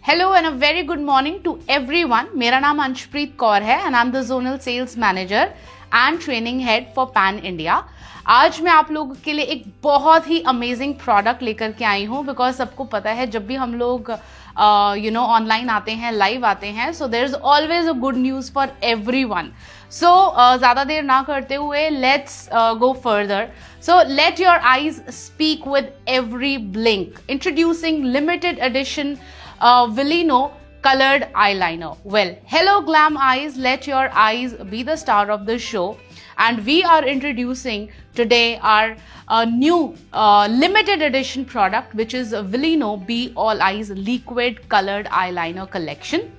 Hello and a very good morning to everyone. मेरा नाम अंशप्रीत कौर है and I'm the Zonal Sales Manager and Training Head for Pan India. आज मैं आप लोगों के लिए एक बहुत ही अमेजिंग प्रोडक्ट लेकर के आई हूँ बिकॉज सबको पता है जब भी हम लोग ऑनलाइन आते हैं, लाइव आते हैं, so there is always a good news for everyone. So ज़्यादा देर ना करते हुए let's go further. So let your eyes speak with every blink. Introducing limited edition Villino colored eyeliner. Well, hello glam eyes, let your eyes be the star of the show. And we are introducing today our new limited edition product, which is Villino Be All Eyes Liquid Colored Eyeliner Collection.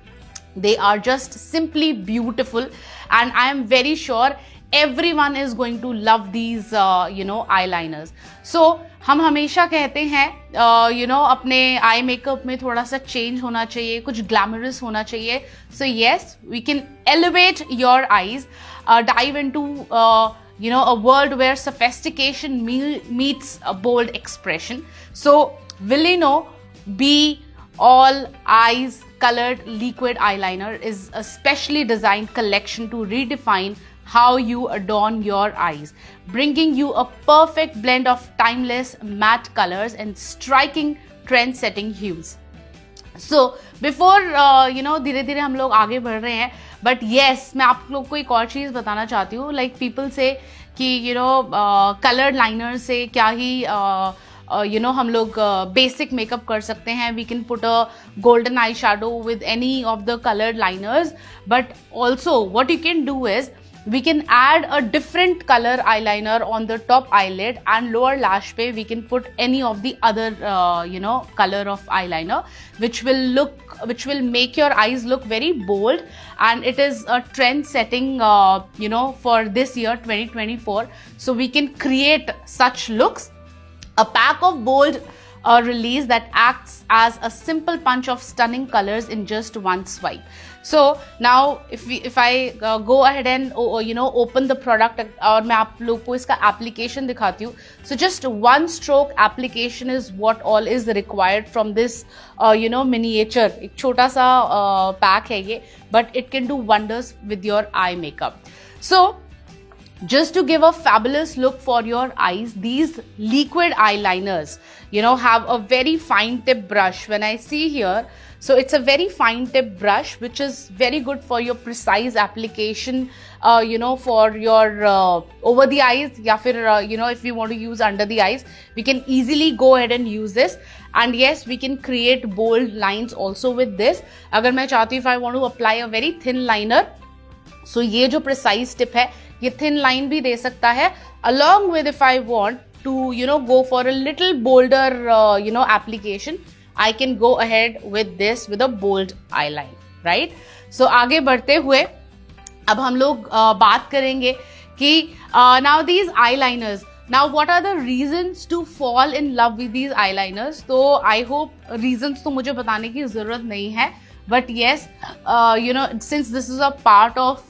They are just simply beautiful and I am very sure everyone is going to love these eyeliners. So हम हमेशा कहते हैं अपने eye makeup में थोड़ा सा change होना चाहिए, कुछ ग्लैमरस होना चाहिए. So yes, we can elevate your eyes, dive into a world where sophistication meets a bold expression. So Villino Be All Eyes Colored Liquid Eyeliner is a specially designed collection to redefine how you adorn your eyes, bringing you a perfect blend of timeless matte colors and striking trend-setting hues. So before धीरे धीरे हम लोग आगे बढ़ रहे हैं, but yes, मैं आप लोग को एक और चीज़ बताना चाहती हूँ. Like people say कि colored liner से क्या ही हम लोग बेसिक मेकअप कर सकते हैं. We can put a golden eye shadow with any of the coloured liners, but also what you can do is we can add a different color eyeliner on the top eyelid, and lower lash pe we can put any of the other color of eyeliner, which will make your eyes look very bold, and it is a trend setting for this year 2024. So we can create such looks, a pack of bold release that acts as a simple punch of stunning colors in just one swipe. So now if I go ahead and open the product और मैं आप लोग को इसका application दिखाती हूँ. So just one stroke application is what all is required from this miniature. एक छोटा सा pack है ये, but it can do wonders with your eye makeup. So just to give a fabulous look for your eyes, these liquid eyeliners have a very fine tip brush. When I see here, so it's a very fine tip brush which is very good for your precise application for your over the eyes, या फिर if we want to use under the eyes, we can easily go ahead and use this. And yes, we can create bold lines also with this. अगर मैं चाहती हूँ, if I want to apply a very thin liner, so ये जो precise tip है, ये thin line भी दे सकता है, along with if I want to go for a little bolder application, I can go ahead with this with a bold eyeline, right? So आगे बढ़ते हुए अब हम लोग बात करेंगे कि now these eyeliners, now what are the reasons to fall in love with these eyeliners? तो I hope reasons तो मुझे बताने की जरूरत नहीं है, but yes, since this is a part of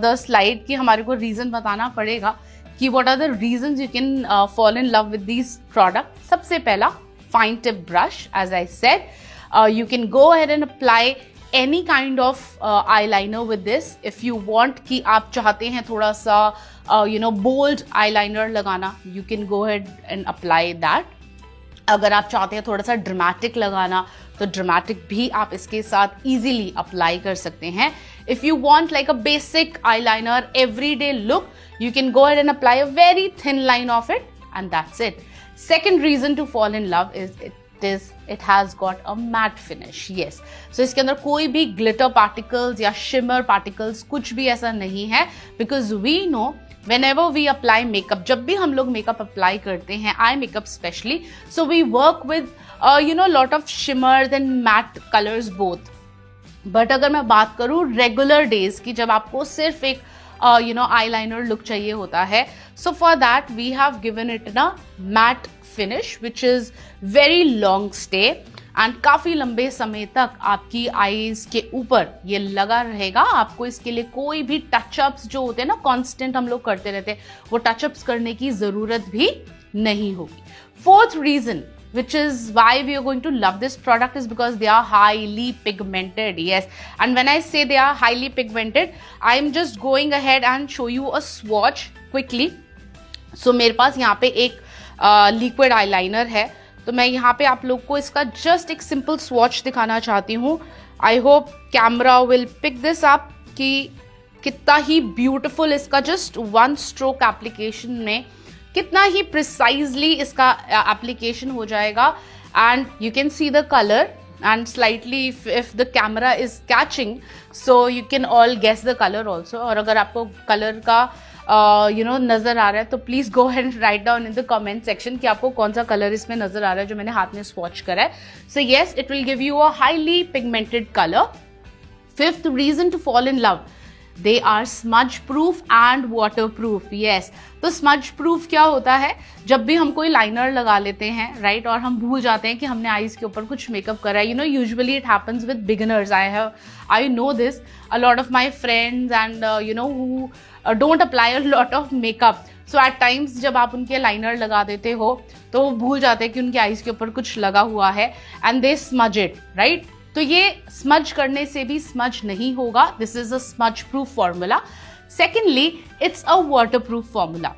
the slide कि हमारे को reason बताना पड़ेगा कि what are the reasons you can fall in love with these products. सबसे पहला fine tip brush, as I said. You can go ahead and apply any kind of eyeliner with this. If you want कि आप चाहते हैं थोड़ा सा bold eyeliner लगाना, you can go ahead and apply that. अगर आप चाहते हैं थोड़ा सा ड्रामेटिक लगाना, तो ड्रामेटिक भी आप इसके साथ easily अप्लाई कर सकते हैं. If you want like a basic eyeliner everyday look, you can go ahead and apply a very thin line of it, and that's it. Second reason to fall in love is it has got a matte finish. Yes, so इसके अंदर कोई भी glitter particles या shimmer particles कुछ भी ऐसा नहीं है, because we know whenever we apply makeup, जब भी हम लोग makeup apply करते हैं, eye makeup especially, so we work with lot of shimmers and matte colors both. But अगर मैं बात करूँ regular days की, जब आपको सिर्फ एक eyeliner look चाहिए होता है, so for that we have given it a matte finish which is very long stay and काफ़ी लंबे समय तक आपकी आईज के ऊपर ये लगा रहेगा. आपको इसके लिए कोई भी टचअप्स जो होते हैं ना, कांस्टेंट हम लोग करते रहते हैं, वो टचअप्स करने की ज़रूरत भी नहीं होगी। Fourth reason which is why we are going to love this product is because they are highly pigmented. Yes, and when I say they are highly pigmented, I am just going ahead and show you a swatch quickly. So मेरे पास यहाँ पे एक liquid eyeliner है, तो मैं यहाँ पे आप लोग को इसका just एक simple swatch दिखाना चाहती हूँ. I hope camera will pick this up कि कितना ही beautiful इसका just one stroke application में कितना ही प्रिसाइजली इसका एप्लीकेशन हो जाएगा. And you can see the colour and slightly if the camera is catching, so you can all guess the colour also. और अगर आपको कलर का नजर आ रहा है तो please go and write down in the comment section कि आपको कौन सा कलर इसमें नजर आ रहा है जो मैंने हाथ में स्वॉच करा है. So yes, it will give you a highly pigmented colour. Fifth reason to fall in love, they are smudge proof and waterproof. yes, तो smudge proof क्या होता है? जब भी हम कोई लाइनर लगा लेते हैं राइट, और हम भूल जाते हैं कि हमने आईज के ऊपर कुछ मेकअप करा है. You know, usually it happens with beginners. I know this, a lot of my friends and you know who don't apply a lot of makeup. So at times जब आप उनके लाइनर लगा देते हो तो वो भूल जाते हैं कि उनके आईज के ऊपर कुछ लगा हुआ है and they smudge it right. तो ये स्मज करने से भी स्मज नहीं होगा. This is a smudge proof formula. Secondly, it's a waterproof formula.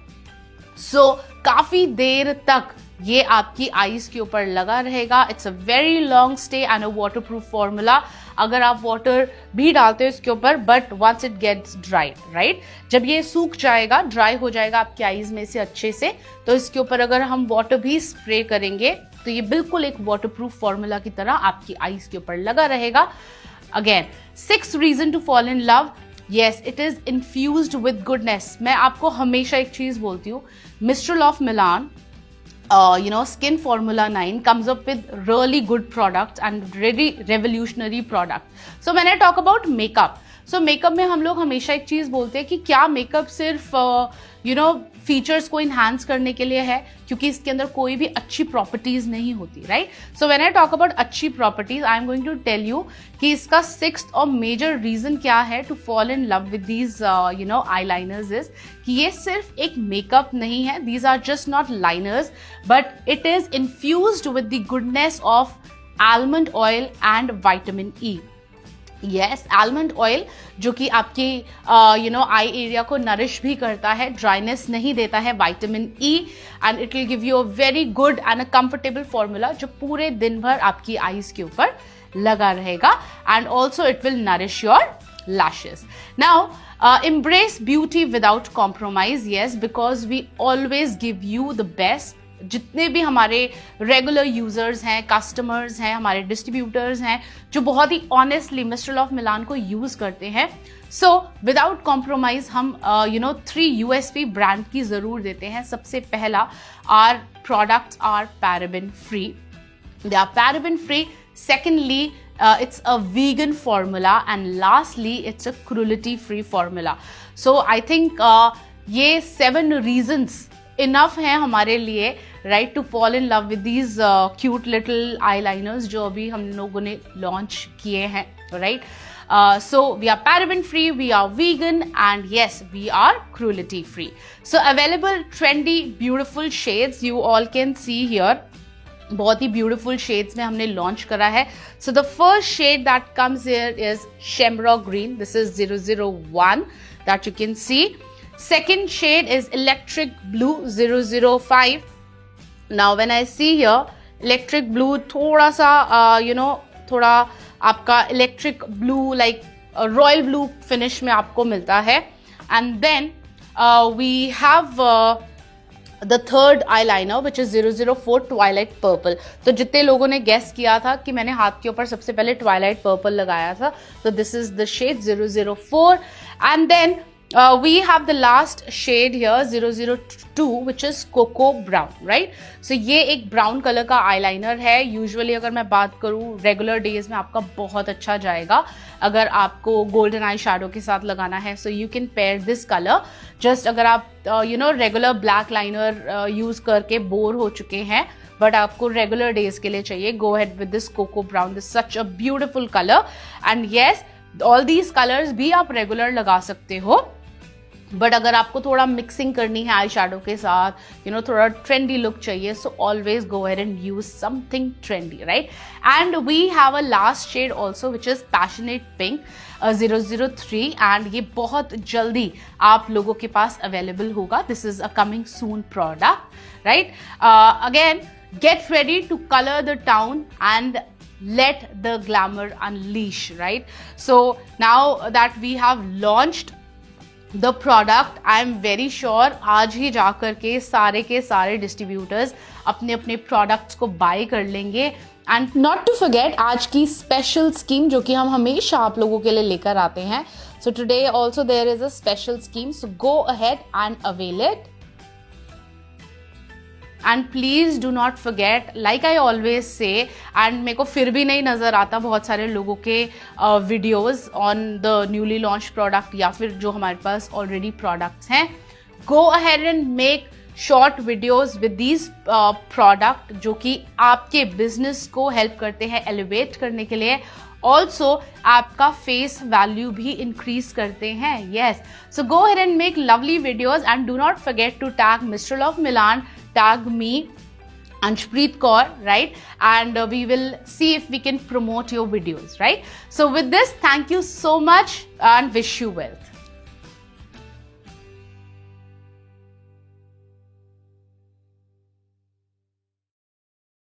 So काफी देर तक ये आपकी आईज के ऊपर लगा रहेगा. It's a very long stay and a waterproof formula. अगर आप वाटर भी डालते हो इसके ऊपर, but once it gets dry right, जब ये सूख जाएगा, ड्राई हो जाएगा आपकी आईज में से अच्छे से, तो इसके ऊपर अगर हम वाटर भी स्प्रे करेंगे तो ये बिल्कुल एक वाटरप्रूफ फॉर्मूला की तरह आपकी आईज के ऊपर लगा रहेगा. Again, sixth reason to fall in love, yes, it is infused with goodness. मैं आपको हमेशा एक चीज बोलती हूँ, Mistral of Milan, Skin Formula 9 comes up with really good products and really revolutionary products. So when I talk about makeup, so makeup में हम लोग हमेशा एक चीज बोलते हैं कि क्या मेकअप सिर्फ फीचर्स को इन्हांस करने के लिए है, क्योंकि इसके अंदर कोई भी अच्छी प्रॉपर्टीज नहीं होती right. So when I talk about अच्छी properties, I am going to tell you कि इसका सिक्स्थ और मेजर रीजन क्या है to fall in love with these eyeliners is कि ये सिर्फ एक मेकअप नहीं है. These are just not liners, but it is infused with the goodness of almond oil and vitamin E. Yes, almond oil जो कि आपकी आई एरिया को नरिश भी करता है, ड्राइनेस नहीं देता है, vitamin E, and it will give you a very good and a comfortable formula जो पूरे दिन भर आपकी आईज के ऊपर लगा रहेगा. And also it will nourish your lashes. Now embrace beauty without compromise. yes, because we always give you the best. जितने भी हमारे रेगुलर यूजर्स हैं, कस्टमर्स हैं, हमारे डिस्ट्रीब्यूटर्स हैं जो बहुत ही ऑनेस्टली मिस्ट्रल ऑफ मिलान को यूज करते हैं, सो विदाउट कॉम्प्रोमाइज हम 3 USP ब्रांड की जरूर देते हैं. सबसे पहला, our products are paraben free. They are paraben free. Secondly, it's a vegan formula, and lastly it's a cruelty free formula. So I think ये 7 reasons enough हैं हमारे लिए right to fall in love with these cute little eyeliners जो अभी हम लोगों ने launch किए हैं right. So we are paraben free, we are vegan, and yes, we are cruelty free. So available trendy beautiful shades you all can see here. बहुत ही beautiful shades में हमने लॉन्च करा है. So the first shade that comes here is shamrock green. This is 001 that you can see. Second shade is electric blue 005. Now when I see here electric blue, थोड़ा सा थोड़ा आपका electric blue like royal blue finish में आपको मिलता है. And then we have the third eyeliner which is 004 twilight purple. तो जितने लोगों ने गेस किया था कि मैंने हाथ के ऊपर सबसे पहले ट्वाइलाइट पर्पल लगाया था, तो this is the shade 004. And then we have the last shade here 002 which is cocoa brown right. so ये एक ब्राउन कलर का आईलाइनर है. यूजुअली अगर मैं बात करूँ रेगुलर डेज में आपका बहुत अच्छा जाएगा अगर आपको गोल्डन आई शैडो के साथ लगाना है. सो you can pair this colour. Just अगर आप रेगुलर ब्लैक लाइनर यूज करके बोर हो चुके हैं बट आपको रेगुलर डेज के लिए चाहिए, go ahead with this cocoa brown. This such a beautiful colour. And yes, all these colours भी आप रेगुलर लगा सकते हो. बट अगर आपको थोड़ा मिक्सिंग करनी है आई शेडो के साथ, थोड़ा ट्रेंडी लुक चाहिए, so always go ahead and use something trendy, right? And we have a last shade also which is passionate pink 003 and ये बहुत जल्दी आप लोगों के पास अवेलेबल होगा. This is a coming soon product, right? Again, get ready to color the town and let the glamour unleash, right? So now that we have launched the product, I am very sure आज ही जाकर के सारे distributors अपने अपने products को bye कर लेंगे. And not to forget आज की स्पेशल स्कीम जो कि हम हमेशा आप लोगों के लिए लेकर आते हैं. So today also there is a special scheme, so go ahead and avail it. And please do not forget, like I always say, and मेरे को फिर भी नहीं नजर आता बहुत सारे लोगों के videos on the newly launch product या फिर जो हमारे पास ऑलरेडी प्रोडक्ट्स हैं. गो ahead and make short videos with these product जो कि आपके बिजनेस को हेल्प करते हैं एलिवेट करने के लिए. ऑल्सो आपका फेस वैल्यू भी इंक्रीज करते हैं. Yes, so go ahead and make lovely videos and do not forget to tag Mister of Milan, tag me, Anshpreet Kaur, right? And we will see if we can promote your videos, right? So with this, thank you so much and wish you well.